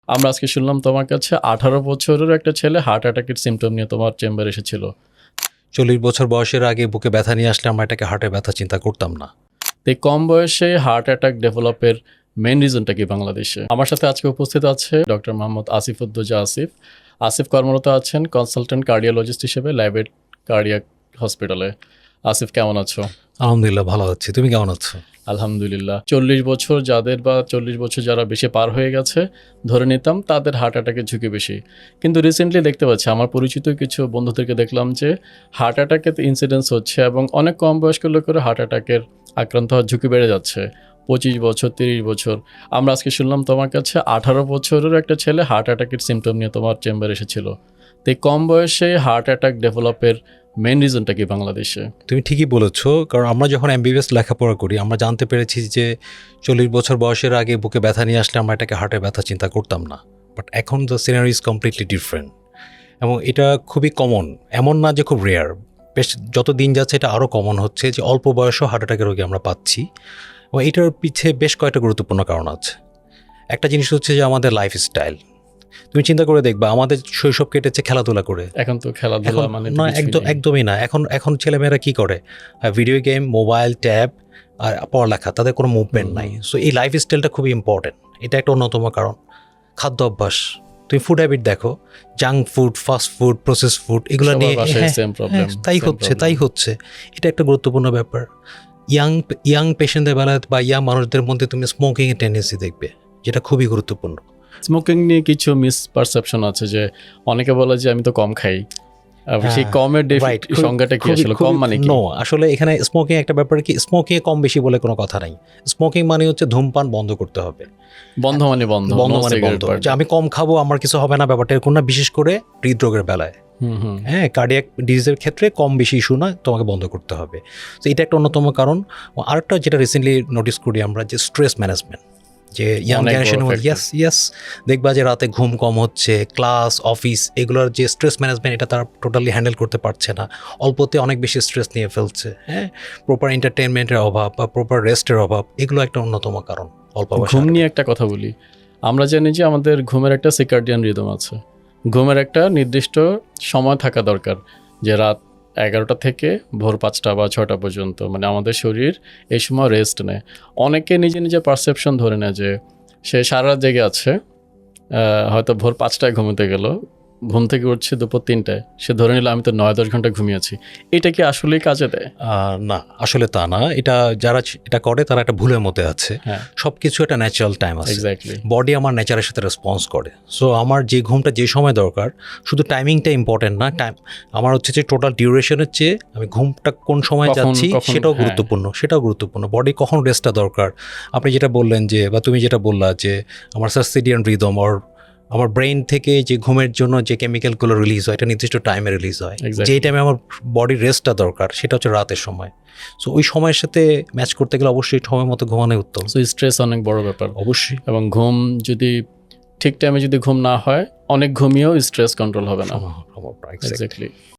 আমরা আজকে শুনলাম তোমার কাছে 18 বছরের একটা ছেলে হার্ট অ্যাটাকের সিমটম নিয়ে তোমার চেম্বারে এসেছিল। 40 বছর বয়সের আগে বুকে ব্যথা নিয়ে আসলে আমরা এটাকে হার্টের ব্যথা চিন্তা করতাম না। তো এই কম বয়সে হার্ট অ্যাটাক ডেভেলপের মেন রিজনটা কি বাংলাদেশে? আমার সাথে আজকে উপস্থিত আছে ডক্টর মোহাম্মদ আসিফউদ্দৌজা আসিফ। আসিফ কর্মরত আছেন কনসালটেন্ট কার্ডিওলজিস্ট হিসেবে লাইভেট কার্ডিয়াক হসপিটালে। আসিফ, কেমন আছো? আলহামদুলিল্লাহ ভালো আছি, তুমি কেমন আছো? আলহামদুলিল্লাহ। 40 বছর যাদের বা 40 বছর যারা বেশি পার হয়ে গেছে ধরে নিতাম তাদের হার্ট অ্যাটাকের ঝুঁকি বেশি, কিন্তু রিসেন্টলি দেখতে পাচ্ছি আমার পরিচিত কিছু বন্ধুদেরকে দেখলাম যে হার্ট অ্যাটাকের ইনসিডেন্স হচ্ছে এবং অনেক কম বয়স্ক লোকের হার্ট অ্যাটাকের আক্রান্ত হওয়ার ঝুঁকি বেড়ে যাচ্ছে। 25 বছর, 30 বছর। আমরা আজকে শুনলাম তোমার কাছে 18 বছরের একটা ছেলে হার্ট অ্যাটাকের সিমটম নিয়ে তোমার চেম্বারে এসেছিল। তো এই কম বয়সে হার্ট অ্যাটাক ডেভেলপের মেন রিজনটা কি বাংলাদেশে? তুমি ঠিকই বলেছো, কারণ আমরা যখন এমবিবিএস লেখাপড়া করি আমরা জানতে পেরেছি যে 40 বছর বয়সের আগে বুকে ব্যথা নিয়ে আসলে আমরা এটাকে হার্টের ব্যথা চিন্তা করতাম না। বাট এখন the scenery is completely different এবং এটা খুবই কমন, এমন না যে খুব রেয়ার। বেশ যত দিন যাচ্ছে এটা আরও কমন হচ্ছে যে অল্প বয়সেও হার্ট অ্যাটাকের রোগী আমরা পাচ্ছি এবং এটার পিছে বেশ কয়েকটা গুরুত্বপূর্ণ কারণ আছে। একটা জিনিস হচ্ছে যে আমাদের লাইফস্টাইল। তুমি চিন্তা করে দেখবা আমাদের শৈশব কেটেছে খেলাধুলা করে। এখন তো খেলাধুলা মানে না, একদমই না। এখন ছেলেমেয়েরা কি করে? ভিডিও গেম, মোবাইল, ট্যাব আর পড়ালেখা, তাদের কোনো মুভমেন্ট নাই। সো এই লাইফস্টাইলটা খুবই ইম্পর্টেন্ট, এটা একটা অন্যতম কারণ। খাদ্য অভ্যাস, তুমি ফুড হ্যাবিট দেখো, junk food, fast food, process food, এগুলো নিয়ে তাই হচ্ছে। এটা একটা গুরুত্বপূর্ণ ব্যাপার। ইয়াং পেশেন্টদের বেলায় বা ইয়াং মানুষদের মধ্যে তুমি স্মোকিংয়ের টেন্ডেন্সি দেখবে, যেটা খুবই গুরুত্বপূর্ণ। স্মোকিং নিয়ে কিছু মিসপারসেপশন আছে যে অনেকে বলে যে আমি তো কম খাই। সেই কমের সংজ্ঞাটা কি আসলে? কম মানে কি? নো, আসলে এখানে স্মোকিং একটা ব্যাপার কি, স্মোকিং কম বেশি বলে কোনো কথা নাই। স্মোকিং মানে হচ্ছে ধূমপান বন্ধ করতে হবে। বন্ধ মানে বন্ধ যে আমি কম খাবো আমার কিছু হবে না ব্যাপারটা এরকম না, বিশেষ করে হৃদরোগের বেলায়। হ্যাঁ, কার্ডিয়াক ডিজিজের ক্ষেত্রে কম বেশি ইস্যু না, তোমাকে বন্ধ করতে হবে। তো এটা একটা অন্যতম কারণ। আরেকটা যেটা রিসেন্টলি নোটিস করি আমরা, যে স্ট্রেস ম্যানেজমেন্ট, যে ইয়াং জেনারেশনের মধ্যে ইয়াস দেখবা যে রাতে ঘুম কম হচ্ছে, ক্লাস, অফিস, এগুলোর যে স্ট্রেস ম্যানেজমেন্ট এটা তারা টোটালি হ্যান্ডেল করতে পারছে না, অল্পতে অনেক বেশি স্ট্রেস নিয়ে ফেলছে। হ্যাঁ, প্রপার এন্টারটেনমেন্টের অভাব বা প্রপার রেস্টের অভাব, এগুলো একটা অন্যতম কারণ। ঘুম নিয়ে একটা কথা বলি, আমরা জানি যে আমাদের ঘুমের একটা সিকার্ডিয়ান রিদম আছে। ঘুমের একটা নির্দিষ্ট সময় থাকা দরকার, যে রাত 11টা থেকে ভোর 5টা বা 6টা পর্যন্ত, মানে আমাদের শরীর এই সময় রেস্ট নেয়। অনেকে নিজে পারসেপশন ধরে নেয় যে সে সারা রাত জেগে আছে, হয়তো ভোর 5টায় ঘুমোতে গেল, ঘুম থেকে উঠছে দুপুর 3টায়, সে ধরে নিল আমি তো 9-10 ঘন্টা ঘুমিয়েছি। এটা কি আসলেই কাজে দেয়? না, আসলে তা না। এটা যারা এটা করে তারা একটা ভুলের মধ্যে আছে। সব কিছু একটা ন্যাচারাল টাইম আছে। বডি আমার নেচারের সাথে রেসপন্স করে। সো আমার যে ঘুমটা যে সময় দরকার, শুধু টাইমিংটা ইম্পর্টেন্ট না, আমার হচ্ছে যে টোটাল ডিউরেশনের চেয়ে আমি ঘুমটা কোন সময় যাচ্ছি সেটাও গুরুত্বপূর্ণ। বডি কখন রেস্টটা দরকার। আপনি যেটা বললেন যে, বা তুমি যেটা বললা যে আমার সার্কেডিয়ান রিদম, আমার ব্রেন থেকে যে ঘুমের জন্য যে কেমিক্যালগুলো রিলিজ হয় এটা নির্দিষ্ট টাইমে রিলিজ হয়। যেই টাইমে আমার বডির রেস্টটা দরকার সেটা হচ্ছে রাতের সময়। সো ওই সময়ের সাথে ম্যাচ করতে গেলে অবশ্যই সময় মতো ঘুমানোই উত্তম। সো স্ট্রেস অনেক বড় ব্যাপার অবশ্যই, এবং ঘুম যদি ঠিক টাইমে যদি ঘুম না হয়, অনেক ঘুমিয়েও স্ট্রেস কন্ট্রোল হবে না। এক্স্যাক্টলি।